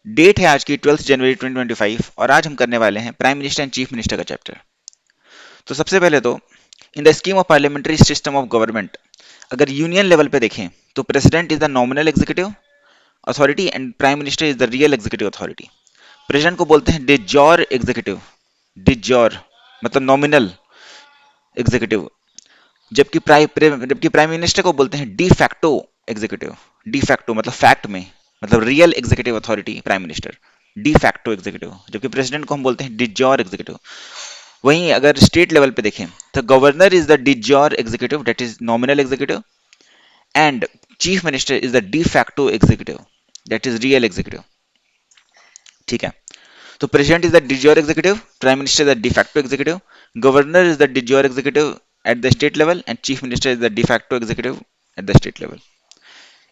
Date है आज की 12 जनवरी 2025 और आज हम करने वाले हैं prime minister and chief minister का चैप्टर। तो सबसे पहले तो in the scheme of parliamentary system of government अगर यूनियन लेवल पे देखें तो president is the nominal executive authority and prime minister is the real executive authority. President को बोलते हैं डिजोर एग्जीक्यूटिव, डिजोर मतलब नॉमिनल एग्जीक्यूटिव, जबकि प्राइम मिनिस्टर को बोलते हैं de facto executive. De facto मतलब फैक्ट में, मतलब real executive authority prime minister, de facto executive, जबकि प्रेसिडेंट को हम बोलते हैं डिजोर एग्जीक्यूटिव। वहीं अगर स्टेट लेवल पे देखें तो governor is the डिजोर executive that is nominal executive and chief minister is the de facto executive that is real executive. ठीक है, तो president is the डिजोर executive, prime minister is the de facto executive, governor is the डिजोर executive at the state level and chief minister is the de facto executive at the state level.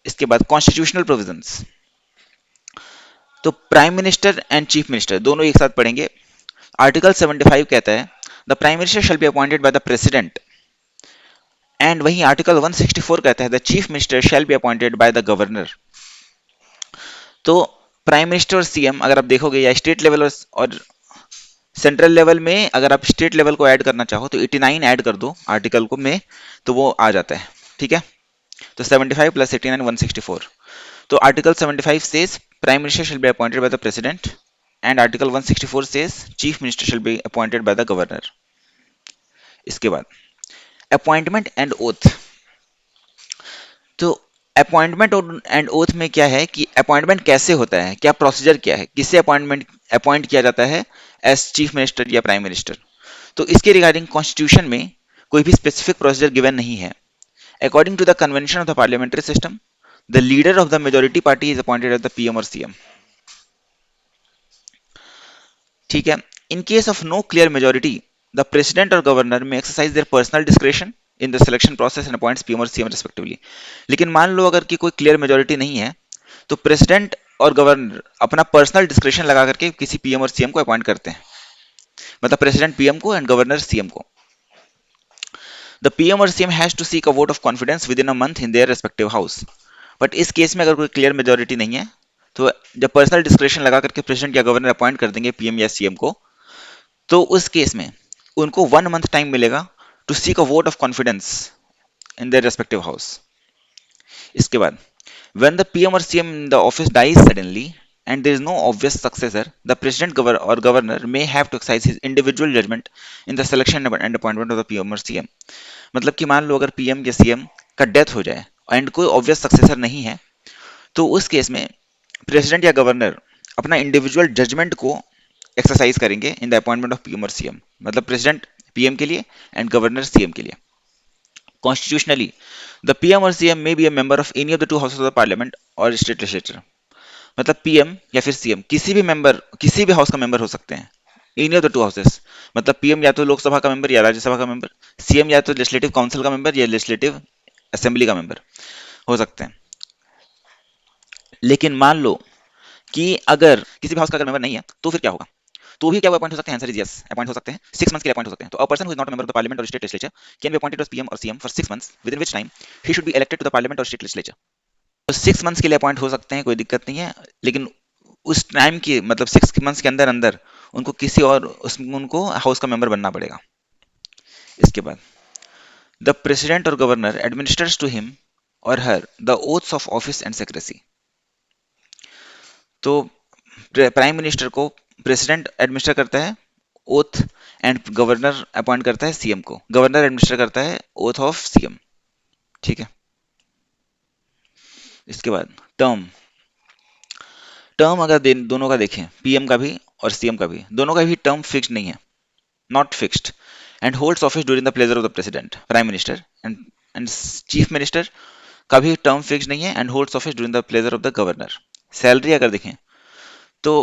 इसके बाद constitutional provisions, तो prime minister and chief minister दोनों एक साथ पढ़ेंगे। Article 75 कहता है the prime minister shell be appointed by the president and वहीं आर्टिकल 164 कहता है the chief minister shell be appointed by the governor. तो प्राइम मिनिस्टर और सीएम अगर आप देखोगे या स्टेट लेवल और सेंट्रल लेवल में अगर आप स्टेट लेवल को ऐड करना चाहो तो 89 ऐड कर दो आर्टिकल को में तो वो आ जाता है। ठीक है, तो 75 प्लस 89 164। तो article 75 says prime minister shell be appointed by the president and article 164 says chief minister shell be appointed by the governor. इसके बाद अपॉइंटमेंट एंड ओथ, तो अपॉइंटमेंट एंड ओथ में क्या है कि अपॉइंटमेंट कैसे होता है, क्या प्रोसीजर क्या है, किससे अपॉइंट किया जाता है एज चीफ मिनिस्टर या प्राइम मिनिस्टर। तो इसके रिगार्डिंग कॉन्स्टिट्यूशन में कोई भी स्पेसिफिक प्रोसीजर गिवन नहीं है। According to the convention of the parliamentary system the leader of the majority party is appointed as the PM और सीएम। ठीक है, in case of no clear majority the president और governor may exercise their personal discretion in the selection process and appoints PM और CM respectively. लेकिन मान लो अगर कि कोई क्लियर मेजोरिटी नहीं है तो प्रेसिडेंट और गवर्नर अपना पर्सनल डिस्क्रेशन लगा करके किसी पीएम और सीएम को अपॉइंट करते हैं, मतलब प्रेसिडेंट पीएम को एंड गवर्नर सीएम को। द पीएम और CM has to seek a vote of confidence within a month in their respective house. But इस केस में अगर कोई क्लियर मेजोरिटी नहीं है तो जब पर्सनल डिस्क्रेशन लगा करके प्रेसिडेंट या गवर्नर अपॉइंट कर देंगे पीएम या सीएम को, तो उस केस में उनको 1 मंथ टाइम मिलेगा to seek a vote of confidence in their respective house. इसके बाद when the PM or CM in the office dies suddenly and there is no obvious successor, the president or governor may have to exercise his individual judgment in the selection and appointment of the PM or CM। मतलब कि मान लो अगर PM या CM का death हो जाए and कोई obvious successor नहीं है तो उस केस में प्रेसिडेंट या गवर्नर अपना इंडिविजुअल जजमेंट को एक्सरसाइज करेंगे in the appointment of PM और सीएम, मतलब प्रेसिडेंट पीएम के लिए एंड गवर्नर सीएम के लिए। कॉन्स्टिट्यूशनली द पीएम और CM may be a member of any of the two houses of the parliament और स्टेट लेजिस्लेचर, मतलब पीएम या फिर सीएम किसी भी मेंबर, किसी भी हाउस का मेंबर हो सकते हैं। Any of the two houses मतलब पीएम या तो लोकसभा का मेंबर या राज्यसभा का मेंबर, सीएम या तो लेजिस्लेटिव काउंसिल का मेंबर या लेजिस्लेटिव असेंबली का मेंबर हो सकते हैं। लेकिन मान लो कि अगर किसी भी हाउस का अगर मेंबर नहीं है तो फिर क्या होगा, तो भी क्या वो अपॉइंट हो सकते हैं? आंसर इज यस, अपॉइंट हो सकते हैं, 6 मंथ्स के लिए अपॉइंट हो सकते हैं। तो a person who is not a member of the parliament और state legislature can be appointed as PM और CM for 6 months within which time he should be elected to the parliament और state legislature. तो 6 months के लिए appoint हो सकते हैं, कोई दिक्कत नहीं है, लेकिन उस टाइम की मतलब 6 मंथ्स के अंदर अंदर उनको किसी और उनको हाउस का मेंबर बनना पड़ेगा। इसके बाद द प्रेसिडेंट और गवर्नर एडमिनिस्टर्स टू हिम और हर the oaths of office and secrecy. तो प्राइम मिनिस्टर को प्रेसिडेंट एडमिनिस्टर करता है ओथ एंड गवर्नर अपॉइंट करता है सीएम को, गवर्नर एडमिनिस्टर करता है ओथ ऑफ सीएम। ठीक है, इसके बाद टर्म, टर्म अगर दोनों का देखें पीएम का भी और सीएम का भी, दोनों का भी टर्म फिक्स्ड नहीं है, not fixed, and holds office during the pleasure of the president prime minister and chief minister का भी टर्म फिक्स्ड नहीं है and holds office during the pleasure of the governor. Salary अगर देखें तो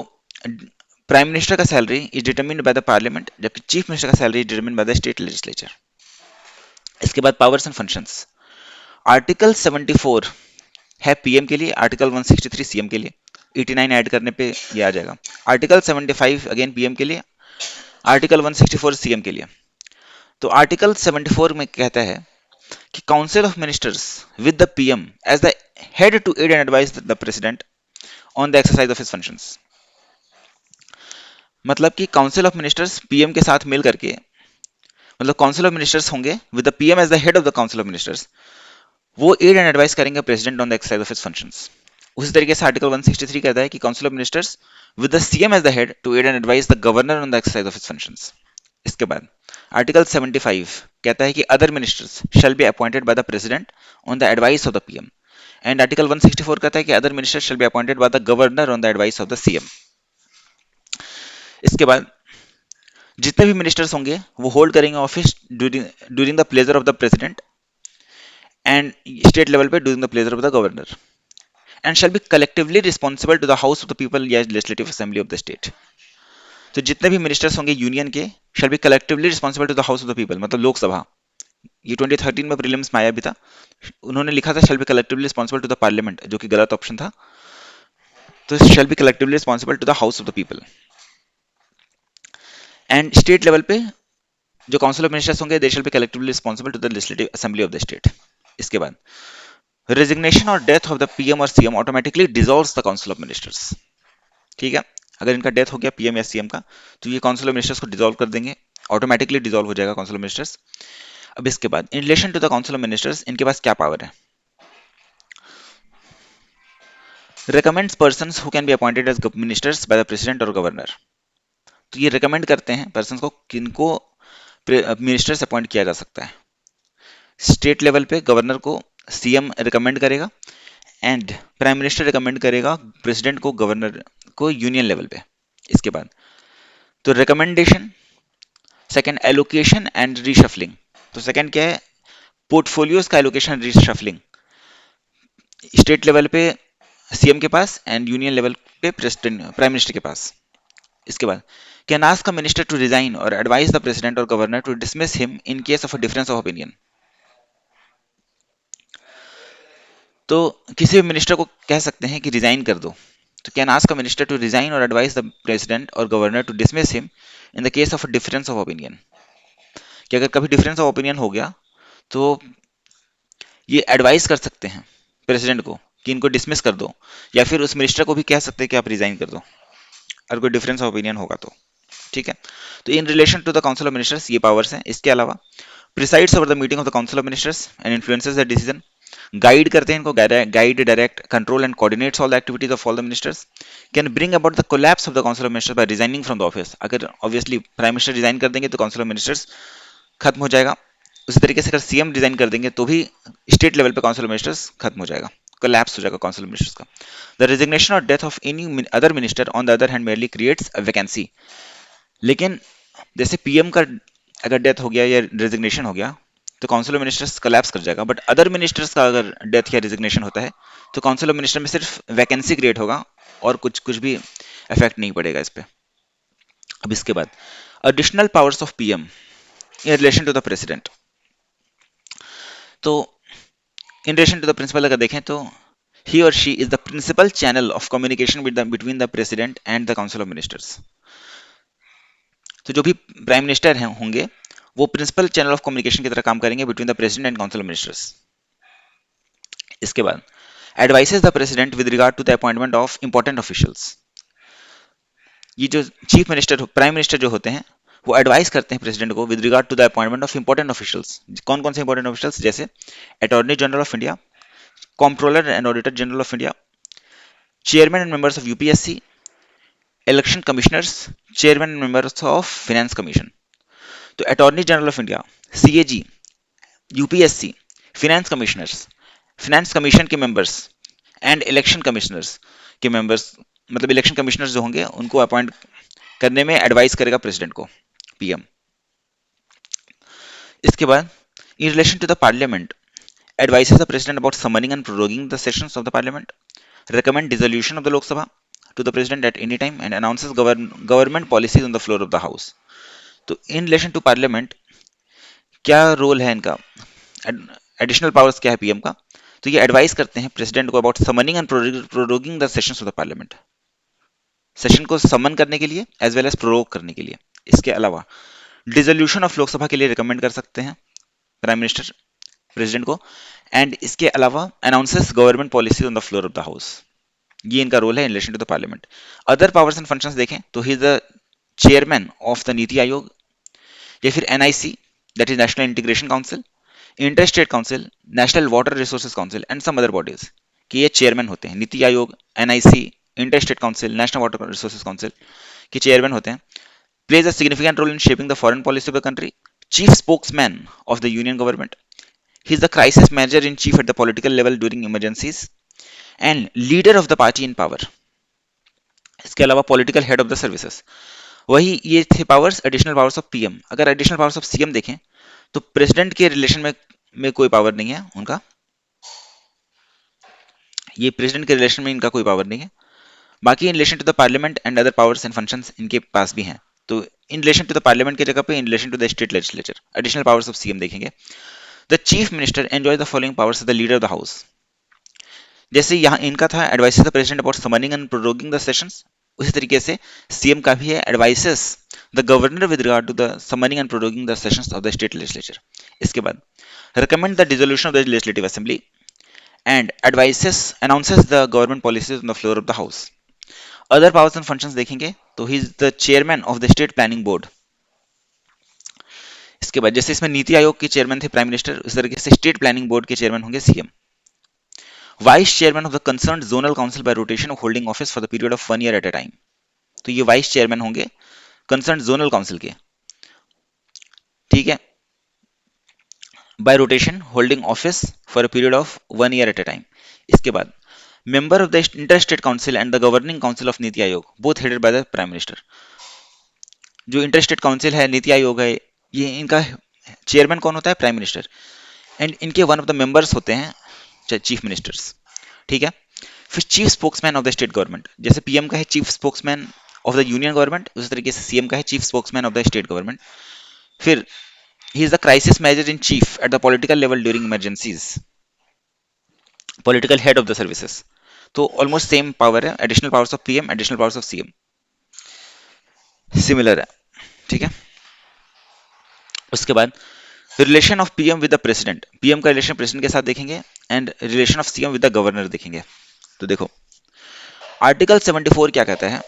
प्राइम मिनिस्टर का salary is determined by the parliament जबकि chief minister का salary is determined by the state legislature. इसके बाद पावर्स एंड फंक्शंस, आर्टिकल 74 है PM के लिए, आर्टिकल 163 सीएम के लिए, 89 ऐड करने पे ये आ जाएगा। आर्टिकल 75 अगेन पीएम के लिए, आर्टिकल 164 सीएम के लिए। तो आर्टिकल 74 में कहता है कि council of ministers with the PM as the head to aid and advice the president on the exercise of his functions. मतलब कि काउंसिल ऑफ मिनिस्टर्स पीएम के साथ मिल करके, मतलब काउंसिल ऑफ मिनिस्टर्स होंगे with the PM as the head of the council of ministers, वो aid and advise करेंगे president on the exercise of his functions. उसी तरीके से आर्टिकल 163 कहता है कि council of ministers with the CM as the head to aid and advice the governor on the exercise of his functions. इसके बाद article 75 कहता है कि other ministers shall be appointed by the president on the advice of the PM. And article 164 कहता है कि other ministers shall be appointed by the governor on the advice of the CM. इसके बाद जितने भी मिनिस्टर्स होंगे वो hold करेंगे office during the pleasure of the president and state level पे during the pleasure of the governor, and shall be collectively responsible to the house of the people या legislative assembly of the state. तो जितने भी ministers होंगे union के shall be collectively responsible to the house of the people, मतलब लोकसभा। ये 2013 में prelims में आया भी था, उन्होंने लिखा था shall be collectively responsible to the parliament, जो कि गलत ऑप्शन था। तो shall be collectively responsible to the house of the people. And state level पे जो काउंसिल ऑफ मिनिस्टर्स होंगे they shall be collectively responsible to the legislative assembly of the state. इसके बाद रेजिग्नेशन और डेथ ऑफ द पीएम और CM automatically dissolves the council of ministers. ठीक है, अगर इनका डेथ हो गया पीएम या सीएम का, तो ये काउंसिल ऑफ मिनिस्टर्स को डिसॉल्व कर देंगे, ऑटोमेटिकली डिसॉल्व हो जाएगा काउंसिल ऑफ मिनिस्टर्स। अब इसके बाद in relation to the council of ministers इनके पास क्या पावर है? recommends persons who can be appointed as ministers by the president or governor। तो ये रिकमेंड करते हैं पर्सन को किनको मिनिस्टर्स अपॉइंट किया जा सकता है। स्टेट लेवल पे गवर्नर को सीएम रिकमेंड करेगा एंड प्राइम मिनिस्टर रिकमेंड करेगा प्रेसिडेंट को, गवर्नर को यूनियन लेवल पे। इसके बाद तो recommendation, second allocation and reshuffling. तो सेकंड क्या है? पोर्टफोलियोज का एलोकेशन, रीशफलिंग, स्टेट लेवल पे सीएम के पास एंड यूनियन लेवल पे प्रेसिडेंट, प्राइम मिनिस्टर के पास। इसके बाद can ask a minister to resign और एडवाइज द प्रेसिडेंट और governor to dismiss him in case of a difference of opinion. तो किसी भी मिनिस्टर को कह सकते हैं कि रिजाइन कर दो। तो can ask a minister to resign और एडवाइज द प्रेसिडेंट और governor to dismiss him in the case of a difference of opinion. कि अगर कभी डिफरेंस ऑफ ओपिनियन हो गया तो ये एडवाइस कर सकते हैं प्रेसिडेंट को कि इनको डिसमिस कर दो, या फिर उस मिनिस्टर को भी कह सकते हैं कि आप रिजाइन कर दो अगर कोई डिफरेंस ऑफ ओपिनियन होगा तो। ठीक है, तो in relation to the council of ministers ये पावर्स हैं। इसके अलावा presides over the meeting of the council of ministers and influences the decision. Guide करते हैं इनको, guide, direct, control and coordinates all the activities of all the ministers. Can bring about the collapse of the council of ministers by resigning from the office. अगर obviously prime minister resign कर देंगे तो council of ministers खत्म हो जाएगा। उसी तरीके से अगर सीएम रिजाइन कर देंगे तो भी स्टेट लेवल पे काउंसिल ऑफ मिनिस्टर्स खत्म हो जाएगा, कोलैप्स हो जाएगा काउंसिल ऑफ मिनिस्टर्स का। द रेजिग्नेशन और death of any other minister on the other hand merely creates a vacancy. लेकिन जैसे पीएम का अगर डेथ हो गया या रेजिग्नेशन हो गया तो काउंसिल ऑफ मिनिस्टर्स कोलैप्स कर जाएगा, बट अदर मिनिस्टर्स का अगर डेथ या रेजिग्नेशन होता है तो काउंसिल ऑफ मिनिस्टर में सिर्फ वैकेंसी क्रिएट होगा और कुछ भी इफेक्ट नहीं पड़ेगा इस पे। अब इसके बाद additional powers of PM in relation to the president. तो in relation to the principal अगर देखें तो he or she is the principal channel of communication between the president and the council of ministers। तो जो भी prime minister हैं होंगे वो प्रिंसिपल चैनल ऑफ कम्युनिकेशन की तरह काम करेंगे between the president and council of ministers. इसके बाद advises the president with regard to the appointment of important officials. ये जो चीफ मिनिस्टर, प्राइम मिनिस्टर जो होते हैं वो एडवाइस करते हैं प्रेसिडेंट को with regard to the appointment of important officials. कौन कौन से इंपॉर्टेंट ऑफिशियल्स? जैसे attorney general of India, controller and auditor general of India, chairman and members of UPSC, election commissioners, chairman and members of finance commission. तो attorney general of India, CAG, UPSC, finance commissioners, finance commission के members and election commissioners के members, मतलब election commissioners जो होंगे उनको appoint करने में advice करेगा प्रेसिडेंट को पीएम। इसके बाद in relation to the parliament advises the president about summoning and proroguing the sessions of the parliament, recommend dissolution of the Lok Sabha to the president at any time and announces government policies on the floor of the house। तो in relation to parliament क्या role है इनका, additional powers क्या है PM का? तो ये advice करते हैं प्रेसिडेंट को about summoning and proroguing the sessions of the parliament, session को समन करने के लिए एज वेल एज प्रोरोग करने के लिए। इसके अलावा डिसोल्यूशन ऑफ लोकसभा के लिए रिकमेंड कर सकते हैं प्राइम मिनिस्टर प्रेसिडेंट को, एंड इसके अलावा announces government policy on the floor of the house. ये इनका रोल है in relation to the parliament. Other powers and functions देखें तो he is the chairman of the NITI Aayog, या फिर NIC that is national integration council, inter state council, national water resources council and some other bodies, कि ये chairman होते हैं। NITI Aayog, NIC, inter state council, national water resources council के chairman होते हैं। Plays a significant role in shaping the foreign policy of the country, chief spokesman of the union government, he is the crisis manager in chief at the political level during emergencies and leader of the party in power. इसके अलावा political head of the services. वही ये थे powers, additional powers of PM. अगर additional powers of CM देखें तो president के relation में कोई पावर नहीं है उनका, ये प्रेसिडेंट के रिलेशन में इनका कोई पावर नहीं है। बाकी in relation to the parliament and other powers and functions इनके पास भी हैं। तो in relation to the parliament की जगह पे in relation to the state legislature, additional powers of CM देखेंगे। The chief minister enjoy the following powers of the leader of the house. जैसे यहाँ इनका था advises the president about summoning and proroguing the sessions, उसी तरीके से CM का भी है advises the governor with regard to the summoning and proroguing the sessions of the state legislature. इसके बाद recommend the dissolution of the legislative assembly and announces the government policies on the floor of the house. Other powers and functions देखेंगे तो he is the chairman of the state planning board. इसके बाद जैसे इसमें नीति आयोग के chairman थे prime minister, उस तरीके से स्टेट प्लानिंग बोर्ड के चेयरमैन होंगे CM. Vice chairman of the concerned zonal council bye rotation of holding office for the period of 1 year at a time. तो ये वाइस चेयरमैन होंगे कंसर्न्ड जोनल काउंसिल के, ठीक है, by rotation holding office for a period of 1 year at a time. इसके बाद member of the interstate council and the governing council of NITI Aayog both headed by the prime minister. जो interstate council है, नीति आयोग है, ये इनका चेयरमैन कौन होता है? Prime minister. एंड इनके वन ऑफ द मेंबर्स होते हैं चीफ मिनिस्टर्स, ठीक है। फिर chief spokesman of the state government, जैसे पीएम का है chief spokesman of the union government, उसी तरीके से सीएम का है chief spokesman of the state government. फिर he is the crisis manager in chief at the political level during emergencies, political head of the services। तो almost same power है, additional powers of PM, additional powers of CM similar है, ठीक है। उसके बाद relation of PM with the president, PM का relation president के साथ देखेंगे and relation of CM with the governor देखेंगे। तो देखो आर्टिकल 74 क्या कहता है?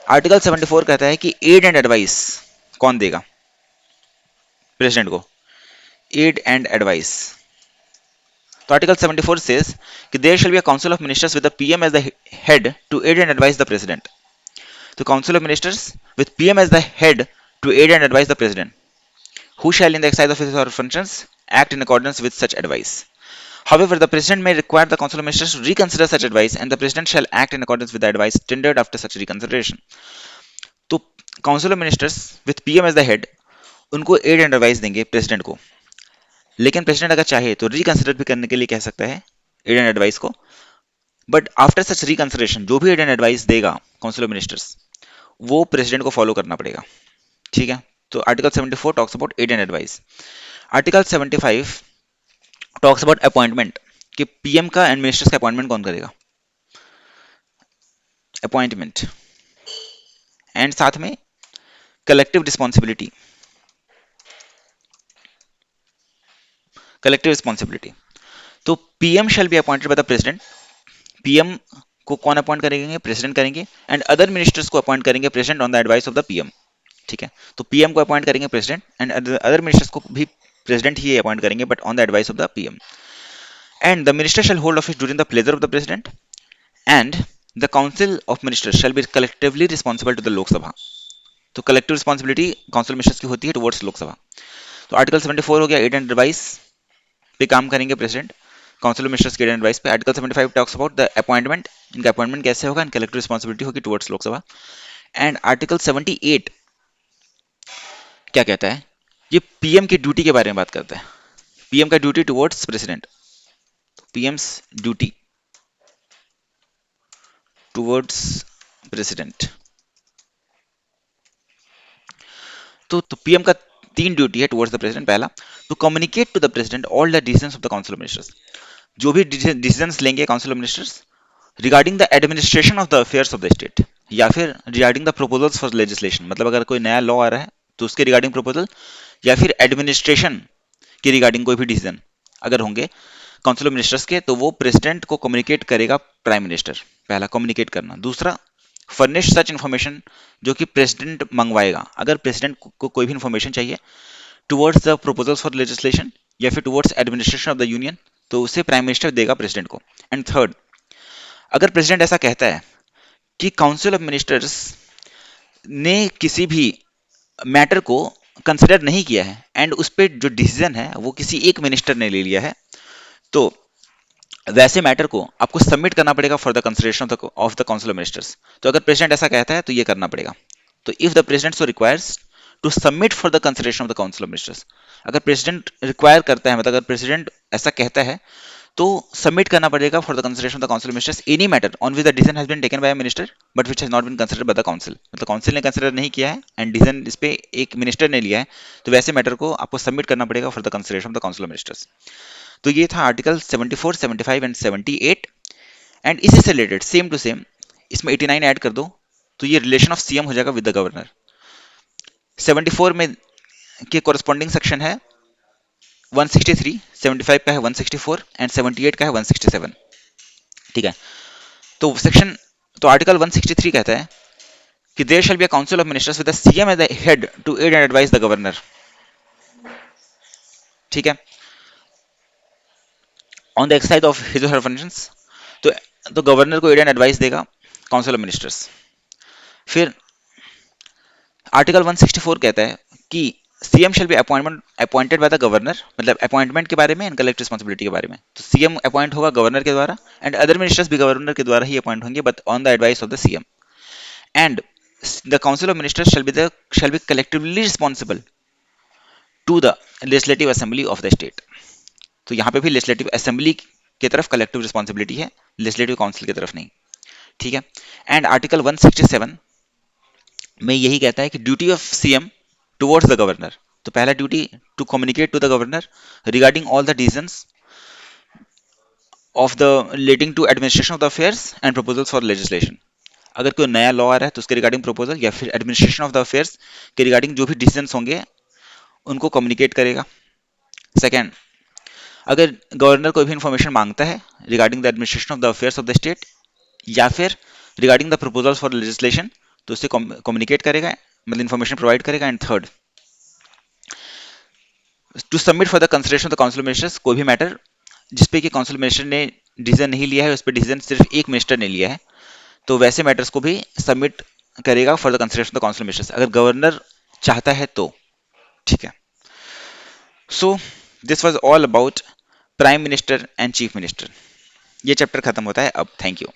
आर्टिकल 74 कहता है कि एड एंड एडवाइस कौन देगा? प्रेसिडेंट को एड एंड एडवाइस। तो आर्टिकल 74 सेज कि there shall be a council of ministers with the PM as the head to aid and advice the president. तो council of ministers with PM as the head to aid and advice the president, who shall in the exercise of his or her functions act in accordance with such advice. However, the president may require the council of ministers to reconsider such advice and the president shall act in accordance with the advice tendered after such reconsideration. तो council of ministers with PM as the head उनको aid and advise देंगे president को, लेकिन president अगर चाहे तो reconsider भी करने के लिए कह सकता है एड एंड एडवाइस को। बट आफ्टर सच रिकंसिडरेशन जो भी एड एंड एडवाइस देगा काउंसिल ऑफ मिनिस्टर्स वो प्रेसिडेंट को फॉलो करना पड़ेगा, ठीक है। तो article 74 talks about aid and advise. Article 75 talks about appointment, कि पीएम का एंड मिनिस्टर्स का अपॉइंटमेंट कौन करेगा? अपॉइंटमेंट। एंड साथ में कलेक्टिव रिस्पॉन्सिबिलिटी, कलेक्टिव रिस्पॉन्सिबिलिटी। तो PM shall be appointed by the president, PM को कौन अपॉइंट करेंगे? प्रेसिडेंट करेंगे। एंड अदर मिनिस्टर्स को अपॉइंट करेंगे president on the advice of the PM, ठीक है। तो पीएम को अपॉइंट करेंगे प्रेसिडेंट एंड अदर मिनिस्टर्स को भी प्रेसिडेंट ही अपॉइंट करेंगे but on the advice of the PM. And the minister shall hold office during the pleasure of the president and the council of ministers shall be collectively responsible to the Lok Sabha. तो collective responsibility council ministers की होती है towards Lok Sabha. तो article 74 हो गया add and advice पे काम करेंगे प्रेसिडेंट, काउंसिल ऑफ मिनिस्टर्स के एड एंड एडवाइस पे। Article 75 talks about the appointment, इनका अपॉइंटमेंट कैसे होगा एंड कलेक्टिव रिस्पॉन्सिबिलिटी होगी टुवर्ड्स लोकसभा। एंड आर्टिकल 78 क्या कहता है? ये पीएम की ड्यूटी के बारे में बात करता है, पीएम का duty towards president, PM's duty towards president. तो पीएम का 3 ड्यूटी है टुवर्ड्स द प्रेसिडेंट। पहला, to communicate to the president all the decisions of the council of ministers, जो भी डिसीजंस लेंगे council of ministers regarding the administration of the affairs of the state, या फिर regarding the proposals for legislation, मतलब अगर कोई नया law आ रहा है तो उसके रिगार्डिंग प्रपोजल, या फिर एडमिनिस्ट्रेशन के रिगार्डिंग कोई भी डिसीजन अगर होंगे काउंसिल ऑफ मिनिस्टर्स के, तो वो प्रेसिडेंट को कम्युनिकेट करेगा प्राइम मिनिस्टर। पहला कम्युनिकेट करना, दूसरा फर्निश सच इन्फॉर्मेशन जो कि प्रेसिडेंट मंगवाएगा, अगर प्रेसिडेंट को कोई भी इन्फॉर्मेशन चाहिए towards the proposals for legislation या फिर towards administration of the union, तो उसे प्राइम मिनिस्टर देगा प्रेसिडेंट को। एंड थर्ड, अगर प्रेसिडेंट ऐसा कहता है कि काउंसिल ऑफ मिनिस्टर्स ने किसी भी मैटर को कंसिडर नहीं किया है एंड उस पर जो डिसीजन है वो किसी एक मिनिस्टर ने ले लिया है, तो वैसे मैटर को आपको सबमिट करना पड़ेगा for the consideration of the council of ministers. तो अगर प्रेसिडेंट ऐसा कहता है तो ये करना पड़ेगा। तो if the president so requires to submit for the consideration of the council of ministers, अगर प्रेसिडेंट रिक्वायर करता है, मतलब अगर प्रेसिडेंट ऐसा कहता है तो सबमिट करना पड़ेगा for the consideration of the council of ministers any matter on which the decision has been taken by minister but which has not been considered by the council, मतलब काउंसिल ने consider नहीं किया है and decision इस पे एक minister ने लिया है, तो वैसे मैटर को आपको सबमिट करना पड़ेगा for the consideration of the council of ministers. तो ये था आर्टिकल 74, 75 एंड 78। एंड इसी से रिलेटेड सेम टू सेम इसमें 89 ऐड कर दो तो ये रिलेशन ऑफ सीएम हो जाएगा विद द गवर्नर। 74 में के कोरस्पॉन्डिंग सेक्शन है 163, 75 का है 164 एंड 78 का है 167। ठीक है, तो सेक्शन तो आर्टिकल 163 कहता है कि there shall be a council of ministers with the CM as the head to aid and advice the governor. ठीक है, on the exercise of his और हर फंक्शंस, तो गवर्नर को एड एंड एडवाइस देगा council of ministers. फिर article 164 कहता है कि CM shall be appointed by the governor, मतलब अपॉइंटमेंट के बारे में एंड कलेक्ट रिस्पांसिबिलिटी के बारे में, तो सीएम अपॉइंट होगा गवर्नर के द्वारा एंड अदर मिनिस्टर्स भी गवर्नर के द्वारा ही अपॉइंट होंगे but on the advice of the CM. And the council of ministers shall be collectively responsible to the legislative assembly of the state. तो यहाँ पे भी लेजिस्लेटिव असेंबली की तरफ कलेक्टिव रिस्पॉन्सिबिलिटी है, लेजिस्लेटिव काउंसिल की तरफ नहीं। ठीक है, एंड आर्टिकल 167 में यही कहता है कि duty of CM towards the governor, तो पहला duty to communicate to the governor regarding all the decisions of the relating to administration of the affairs and proposals for legislation. अगर कोई नया लॉ आ रहा है तो उसके रिगार्डिंग प्रपोजल या फिर एडमिनिस्ट्रेशन ऑफ द अफेयर्स के रिगार्डिंग जो भी डिसीजंस होंगे उनको कम्युनिकेट करेगा। सेकेंड, अगर गवर्नर कोई भी इंफॉर्मेशन मांगता है regarding the administration of the affairs of the state या फिर regarding the proposals for legislation, तो उससे कम्युनिकेट करेगा, मतलब इंफॉर्मेशन प्रोवाइड करेगा। And third, to submit for the consideration of the council ministers, कोई भी मैटर जिसपे कि काउंसिल मिनिस्टर ने डिसीजन नहीं लिया है, उस पर डिसीजन सिर्फ एक मिनिस्टर ने लिया है, तो वैसे मैटर्स को भी सबमिट करेगा for the consideration of the council ministers, अगर गवर्नर चाहता है तो। ठीक है, so this was all about prime minister and chief minister. ये चैप्टर खत्म होता है अब। Thank you.